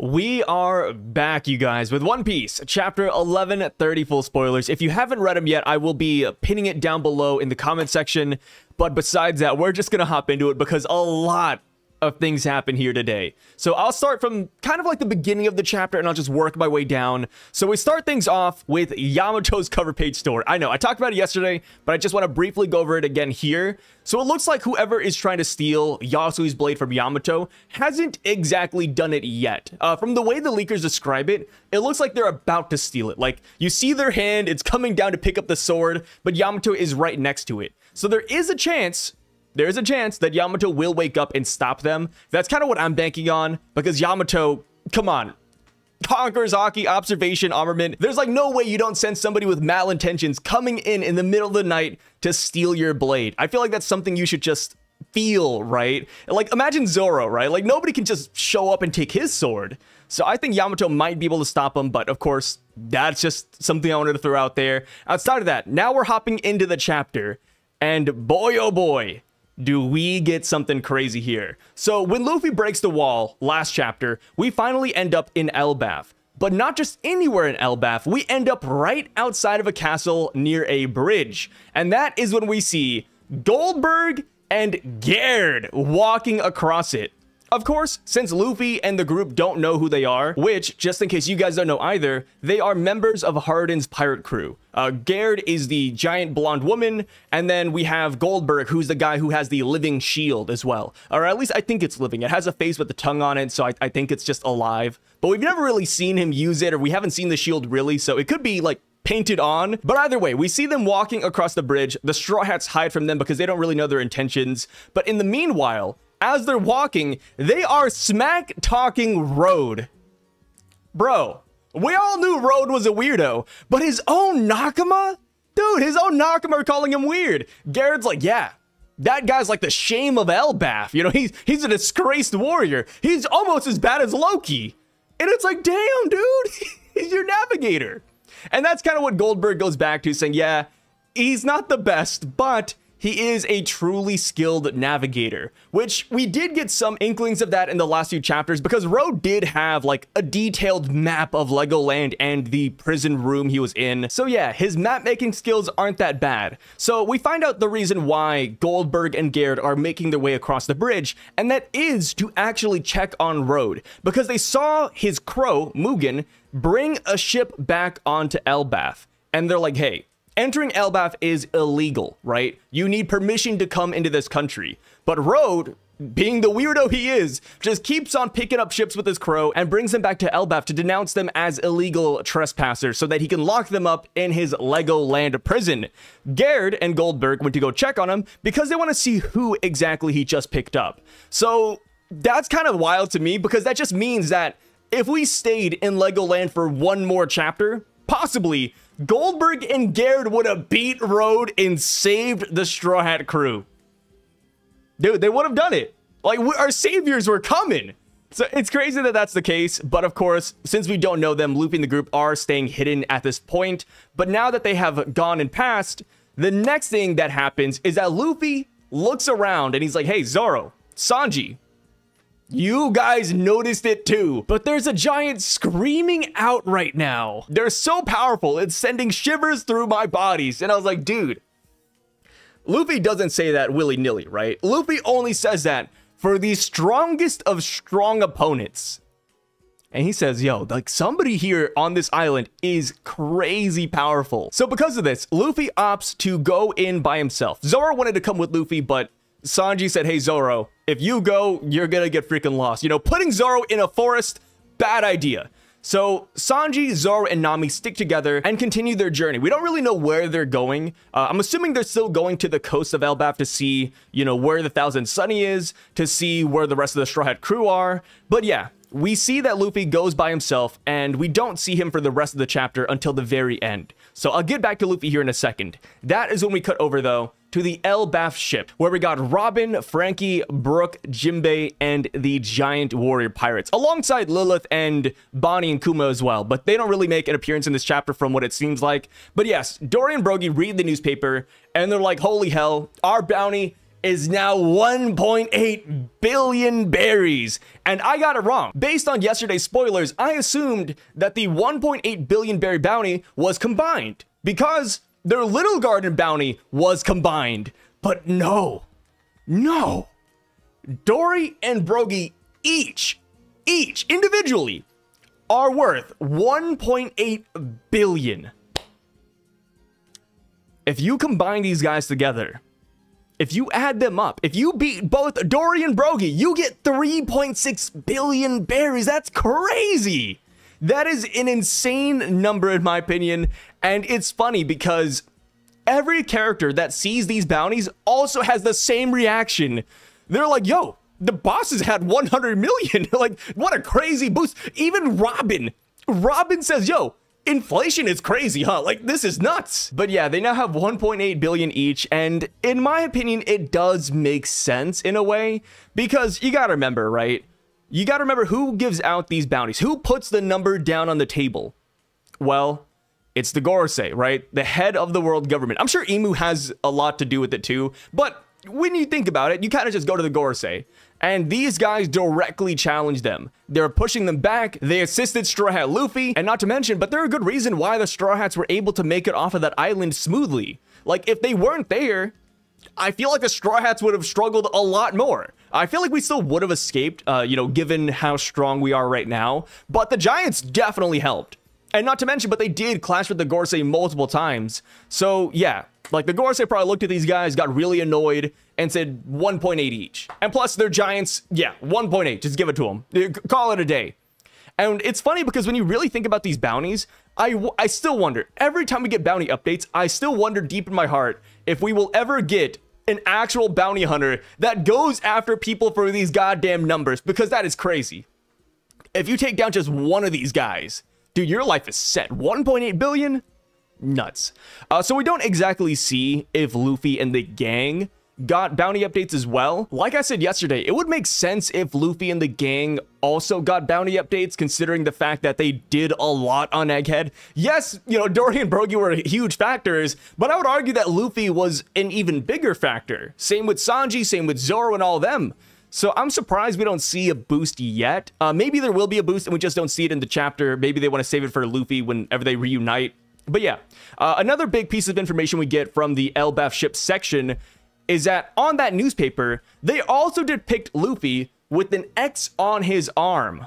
We are back, you guys, with One Piece, Chapter 1130, full spoilers. If you haven't read them yet, I will be pinning it down below in the comment section. But besides that, we're just going to hop into it because a lot of things happen here today. So I'll start from kind of like the beginning of the chapter and I'll just work my way down. So we start things off with Yamato's cover page story. I know I talked about it yesterday, but I just want to briefly go over it again here. So it looks like whoever is trying to steal Yasuo's blade from Yamato hasn't exactly done it yet. From the way the leakers describe it, it looks like they're about to steal it. Like, you see their hand, it's coming down to pick up the sword, but Yamato is right next to it. So there is a chance that Yamato will wake up and stop them. That's kind of what I'm banking on, because Yamato, come on, conquers Haki, observation, armament. There's like no way you don't send somebody with malintentions coming in the middle of the night to steal your blade. I feel like that's something you should just feel, right? Like, imagine Zoro, right? Like, nobody can just show up and take his sword. So I think Yamato might be able to stop him, but of course, that's just something I wanted to throw out there. Outside of that, now we're hopping into the chapter, and boy, oh boy, do we get something crazy here. So when Luffy breaks the wall last chapter, we finally end up in Elbaf. But not just anywhere in Elbaf, we end up right outside of a castle near a bridge. And that is when we see Goldberg and Gerd walking across it. Of course, since Luffy and the group don't know who they are, which, just in case you guys don't know either, they are members of Harden's pirate crew. Gerd is the giant blonde woman, and then we have Goldberg, who's the guy who has the living shield as well. Or at least I think it's living. It has a face with the tongue on it, so I think it's just alive. But we've never really seen him use it, or we haven't seen the shield really, so it could be like painted on. But either way, we see them walking across the bridge. The Straw Hats hide from them because they don't really know their intentions. But in the meanwhile, as they're walking, they are smack-talking Road. Bro, we all knew Road was a weirdo, but his own Nakama? Dude, his own Nakama are calling him weird. Gerd's like, yeah, that guy's like the shame of Elbaf. You know, he's a disgraced warrior. He's almost as bad as Loki. And it's like, damn, dude, he's your navigator. And that's kind of what Goldberg goes back to, saying, yeah, he's not the best, but he is a truly skilled navigator, which we did get some inklings of that in the last few chapters, because Road did have like a detailed map of Legoland and the prison room he was in. So yeah, his map making skills aren't that bad. So we find out the reason why Goldberg and Gerd are making their way across the bridge, and that is to actually check on Road, because they saw his crow, Mugen, bring a ship back onto Elbaf. And they're like, hey, entering Elbaf is illegal, right? You need permission to come into this country. But Road, being the weirdo he is, just keeps on picking up ships with his crow and brings them back to Elbaf to denounce them as illegal trespassers so that he can lock them up in his Legoland prison. Gerd and Goldberg went to go check on him because they want to see who exactly he just picked up. So that's kind of wild to me, because that just means that if we stayed in Legoland for one more chapter, possibly Goldberg and Gerd would have beat Road and saved the Straw Hat crew. Dude, they would have done it. Like, our saviors were coming. So it's crazy that that's the case. But of course, since we don't know them, Luffy and the group are staying hidden at this point. But now that they have gone and passed, the next thing that happens is that Luffy looks around and he's like, hey, Zoro, Sanji, you guys noticed it too, but there's a giant screaming out right now. They're so powerful, it's sending shivers through my bodies. And I was like, dude, Luffy doesn't say that willy-nilly, right? Luffy only says that for the strongest of strong opponents. And he says, yo, like, somebody here on this island is crazy powerful. So because of this, Luffy opts to go in by himself. Zoro wanted to come with Luffy, but Sanji said, hey, Zoro, if you go, you're gonna get freaking lost. You know, putting Zoro in a forest, bad idea. So Sanji, Zoro, and Nami stick together and continue their journey. We don't really know where they're going. I'm assuming they're still going to the coast of Elbaf to see, you know, where the Thousand Sunny is, to see where the rest of the Straw Hat crew are. But yeah, we see that Luffy goes by himself, and we don't see him for the rest of the chapter until the very end. So I'll get back to Luffy here in a second. That is when we cut over, though, to the Elbaf ship, where we got Robin, Frankie, Brook, Jinbei, and the giant warrior pirates, alongside Lilith and Bonnie and Kuma as well. But they don't really make an appearance in this chapter from what it seems like. But yes, Dory and Brogy read the newspaper, and they're like, holy hell, our bounty is now 1.8 billion berries. And I got it wrong. Based on yesterday's spoilers, I assumed that the 1.8 billion berry bounty was combined because their Little Garden bounty was combined. But no. Dory and Brogy each individually are worth 1.8 billion. If you combine these guys together, if you add them up, if you beat both Dory and Brogy, you get 3.6 billion berries. That's crazy. That is an insane number in my opinion. And it's funny because every character that sees these bounties also has the same reaction. They're like, yo, the bosses had 100 million. Like, what a crazy boost. Even Robin says, yo, inflation is crazy, huh? Like, this is nuts. But yeah, they now have 1.8 billion each. And in my opinion, it does make sense in a way because you gotta remember, right? You gotta remember who gives out these bounties. Who puts the number down on the table? Well, it's the Gorosei, right? The head of the world government. I'm sure Emu has a lot to do with it too, but when you think about it, you kind of just go to the Gorosei. And these guys directly challenge them. They're pushing them back. They assisted Straw Hat Luffy. And not to mention, but they're a good reason why the Straw Hats were able to make it off of that island smoothly. Like, if they weren't there, I feel like the Straw Hats would have struggled a lot more. I feel like we still would have escaped, you know, given how strong we are right now. But the Giants definitely helped. And not to mention, but they did clash with the Gorosei multiple times. So, yeah. Like, the Gorosei probably looked at these guys, got really annoyed, and said 1.8 each. And plus, they're giants. Yeah, 1.8. Just give it to them. Call it a day. And it's funny because when you really think about these bounties, I still wonder. Every time we get bounty updates, I still wonder deep in my heart if we will ever get an actual bounty hunter that goes after people for these goddamn numbers. Because that is crazy. If you take down just one of these guys, dude, your life is set. 1.8 billion? Nuts. So we don't exactly see if Luffy and the gang got bounty updates as well. Like I said yesterday, it would make sense if Luffy and the gang also got bounty updates, considering the fact that they did a lot on Egghead. Yes, you know, Dory and Brogy were huge factors, but I would argue that Luffy was an even bigger factor. Same with Sanji, same with Zoro and all of them. So I'm surprised we don't see a boost yet. Maybe there will be a boost and we just don't see it in the chapter. Maybe they want to save it for Luffy whenever they reunite. But yeah, another big piece of information we get from the Elbaf ship section is that on that newspaper, they also depict Luffy with an X on his arm.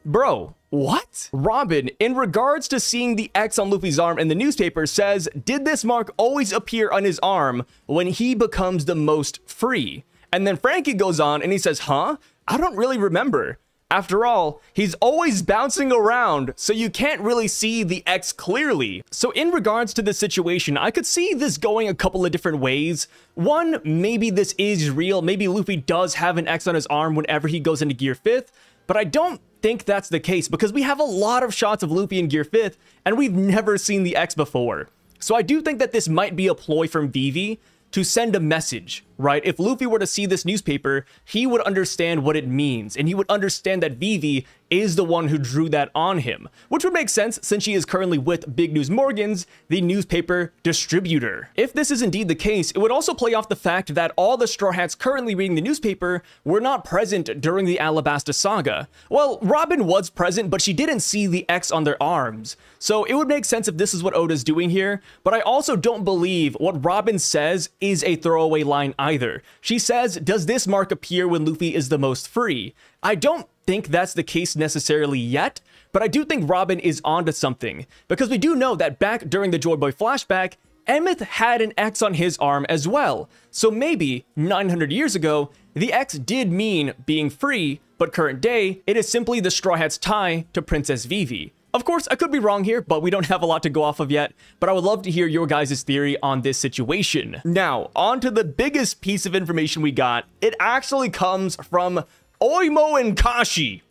Bro, what? Robin, in regards to seeing the X on Luffy's arm in the newspaper, says, did this mark always appear on his arm when he becomes the most free? And then Frankie goes on and he says, huh? I don't really remember. After all, he's always bouncing around, so you can't really see the X clearly. So in regards to this situation, I could see this going a couple of different ways. One, maybe this is real. Maybe Luffy does have an X on his arm whenever he goes into Gear 5th, but I don't think that's the case because we have a lot of shots of Luffy in Gear 5th, and we've never seen the X before. So I do think that this might be a ploy from Vivi to send a message, right? If Luffy were to see this newspaper, he would understand what it means, and he would understand that Vivi is the one who drew that on him, which would make sense since she is currently with Big News Morgans, the newspaper distributor. If this is indeed the case, it would also play off the fact that all the Straw Hats currently reading the newspaper were not present during the Alabasta saga. Well, Robin was present, but she didn't see the X on their arms. So it would make sense if this is what Oda's doing here, but I also don't believe what Robin says is a throwaway line either. She says, does this mark appear when Luffy is the most free? I don't think that's the case necessarily yet, but I do think Robin is onto something, because we do know that back during the Joy Boy flashback, Emmet had an X on his arm as well. So maybe 900 years ago, the X did mean being free, but current day, it is simply the Straw Hats' tie to Princess Vivi. Of course, I could be wrong here, but we don't have a lot to go off of yet, but I would love to hear your guys' theory on this situation. Now, on to the biggest piece of information we got. It actually comes from Oimo and Kashi.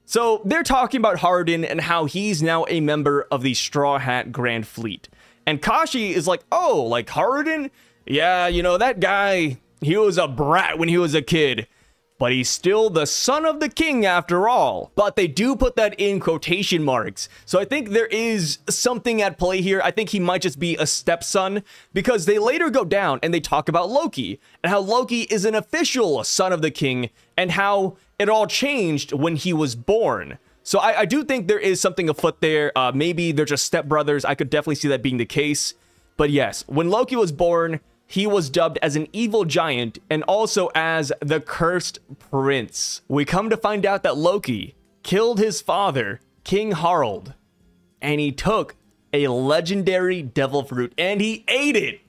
So they're talking about Harden and how he's now a member of the Straw Hat Grand Fleet. And Kashi is like, oh, like Harden? Yeah, you know, that guy, he was a brat when he was a kid. but he's still the son of the king after all. But they do put that in quotation marks. So I think there is something at play here. I think he might just be a stepson, because they later go down and they talk about Loki and how Loki is an official son of the king and how it all changed when he was born. So I do think there is something afoot there. Maybe they're just stepbrothers. I could definitely see that being the case. But yes, when Loki was born, he was dubbed as an evil giant and also as the Cursed Prince. We come to find out that Loki killed his father, King Harald, and he took a legendary devil fruit and he ate it.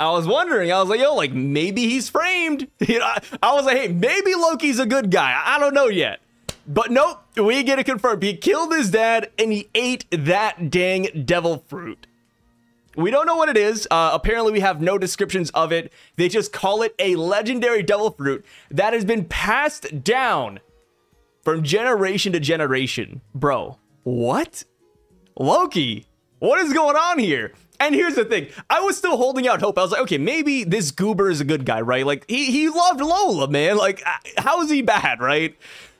I was wondering, I was like, yo, like maybe he's framed. You know, I was like, hey, maybe Loki's a good guy. I don't know yet. But nope, we get it confirmed. He killed his dad and he ate that dang devil fruit. We don't know what it is. Apparently, we have no descriptions of it. They just call it a legendary devil fruit that has been passed down from generation to generation. Bro, what? Loki, what is going on here? And here's the thing. I was still holding out hope. I was like, okay, maybe this goober is a good guy, right? Like, he loved Lola, man. Like, how is he bad, right?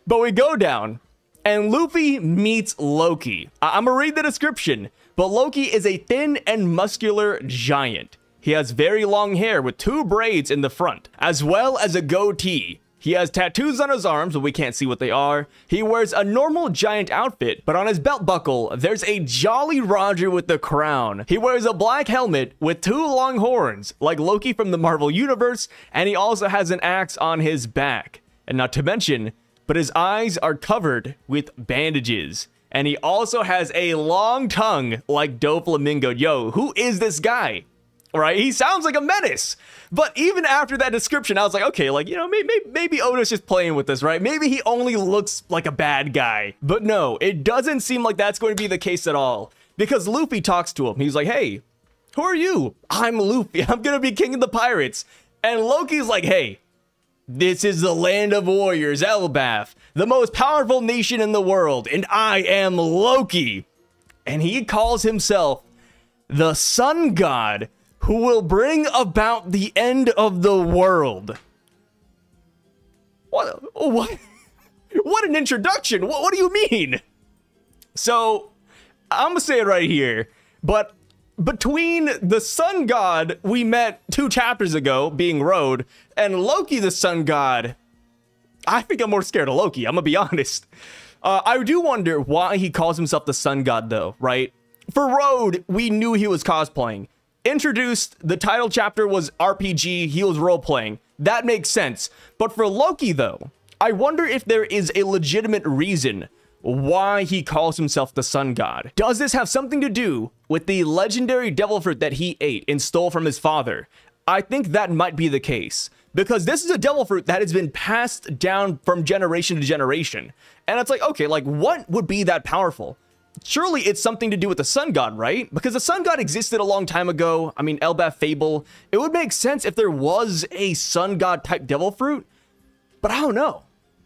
But we go down, and Luffy meets Loki. I'm gonna read the description. But Loki is a thin and muscular giant. He has very long hair with 2 braids in the front, as well as a goatee. He has tattoos on his arms, but we can't see what they are. He wears a normal giant outfit, but on his belt buckle, there's a Jolly Roger with the crown. He wears a black helmet with 2 long horns, like Loki from the Marvel Universe, and he also has an axe on his back. And not to mention, but his eyes are covered with bandages. And he also has a long tongue like Doflamingo. Yo, who is this guy? Right? He sounds like a menace. But even after that description, I was like, okay, like, you know, maybe Oda's just playing with this, right? Maybe he only looks like a bad guy. But no, it doesn't seem like that's going to be the case at all. Because Luffy talks to him. He's like, hey, who are you? I'm Luffy. I'm going to be king of the pirates. And Loki's like, hey, this is the land of warriors, Elbaf, the most powerful nation in the world, and I am Loki. And he calls himself the sun god who will bring about the end of the world. What an introduction. What do you mean? So, I'm gonna say it right here, but between the sun god we met 2 chapters ago, being Road, and Loki the sun god, I think I'm more scared of Loki, I'm gonna be honest. I do wonder why he calls himself the sun god though, right? For Road, we knew he was cosplaying. Introduced, the title chapter was RPG, he was role-playing. That makes sense. But for Loki though, I wonder if there is a legitimate reason why he calls himself the sun god. Does this have something to do with the legendary devil fruit that he ate and stole from his father? I think that might be the case, because this is a devil fruit that has been passed down from generation to generation. And it's like, okay, like what would be that powerful? Surely it's something to do with the sun god, right? Because the sun god existed a long time ago. I mean, Elbaf fable. It would make sense if there was a sun god type devil fruit, but I don't know.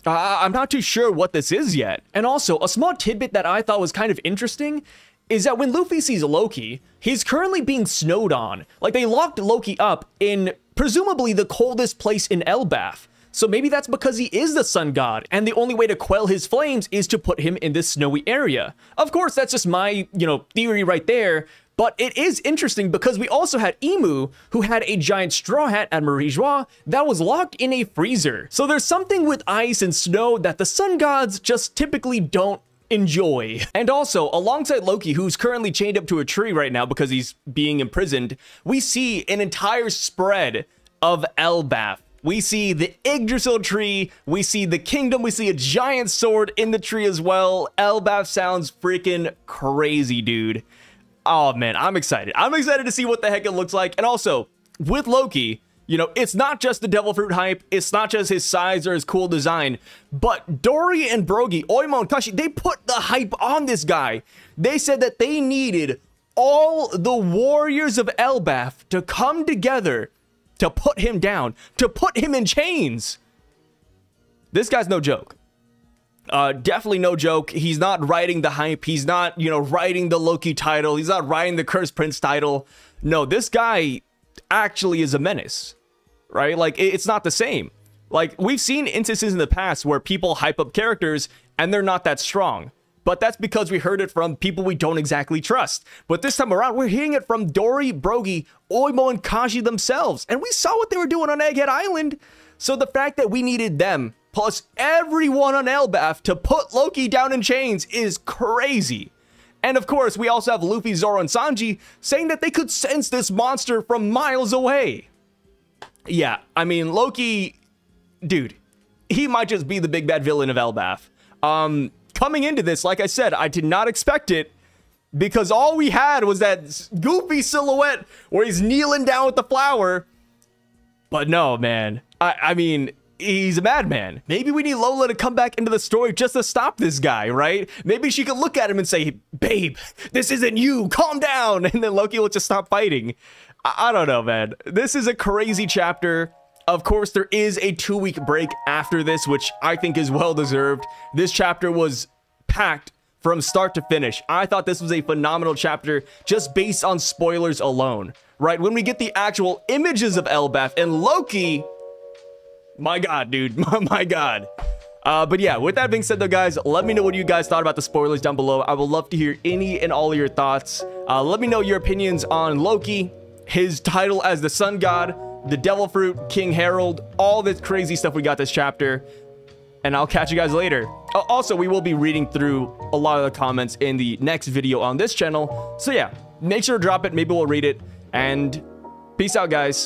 I'm not too sure what this is yet. And also, a small tidbit that I thought was kind of interesting is that when Luffy sees Loki, he's currently being snowed on. Like, they locked Loki up in presumably the coldest place in Elbaf. So maybe that's because he is the sun god, and the only way to quell his flames is to put him in this snowy area. Of course, that's just my, theory right there. But it is interesting because we also had Emu, who had a giant straw hat at Marijois that was locked in a freezer. So there's something with ice and snow that the sun gods just typically don't enjoy. And also, alongside Loki, who's currently chained up to a tree right now because he's being imprisoned, we see an entire spread of Elbaf. We see the Yggdrasil tree, we see the kingdom, we see a giant sword in the tree as well. Elbaf sounds freaking crazy, dude. Oh man, I'm excited. I'm excited to see what the heck it looks like. And also, with Loki, it's not just the devil fruit hype, it's not just his size or his cool design, but Dory and Brogy, Oimo and Kashi, they put the hype on this guy. They said that they needed all the warriors of Elbaf to come together to put him down, to put him in chains. This guy's no joke. Definitely no joke. He's not riding the hype. He's not, riding the Loki title. He's not riding the Cursed Prince title. No, this guy actually is a menace, right? Like, it's not the same. Like, we've seen instances in the past where people hype up characters and they're not that strong. But that's because we heard it from people we don't exactly trust. But this time around, we're hearing it from Dory, Brogy, Oimo, and Kaji themselves. And we saw what they were doing on Egghead Island. So the fact that we needed them, plus everyone on Elbaf, to put Loki down in chains is crazy. And of course, we also have Luffy, Zoro, and Sanji saying that they could sense this monster from miles away. Yeah, I mean, Loki, dude, he might just be the big bad villain of Elbaf. Coming into this, like I said, I did not expect it because all we had was that goofy silhouette where he's kneeling down with the flower. But no, man, I mean, he's a madman. Maybe we need Lola to come back into the story just to stop this guy, right? Maybe she could look at him and say, babe, this isn't you, calm down. And then Loki will just stop fighting. I don't know, man. This is a crazy chapter. Of course, there is a 2-week break after this, which I think is well-deserved. This chapter was packed from start to finish. I thought this was a phenomenal chapter just based on spoilers alone, right? When we get the actual images of Elbaf and Loki, my God, dude, my God. But yeah, with that being said though, guys, let me know what you guys thought about the spoilers down below. I would love to hear any and all of your thoughts. Let me know your opinions on Loki, his title as the Sun God, the Devil Fruit, King Harold, all this crazy stuff we got this chapter. And I'll catch you guys later. Also, we will be reading through a lot of the comments in the next video on this channel. So yeah, make sure to drop it. Maybe we'll read it. And peace out, guys.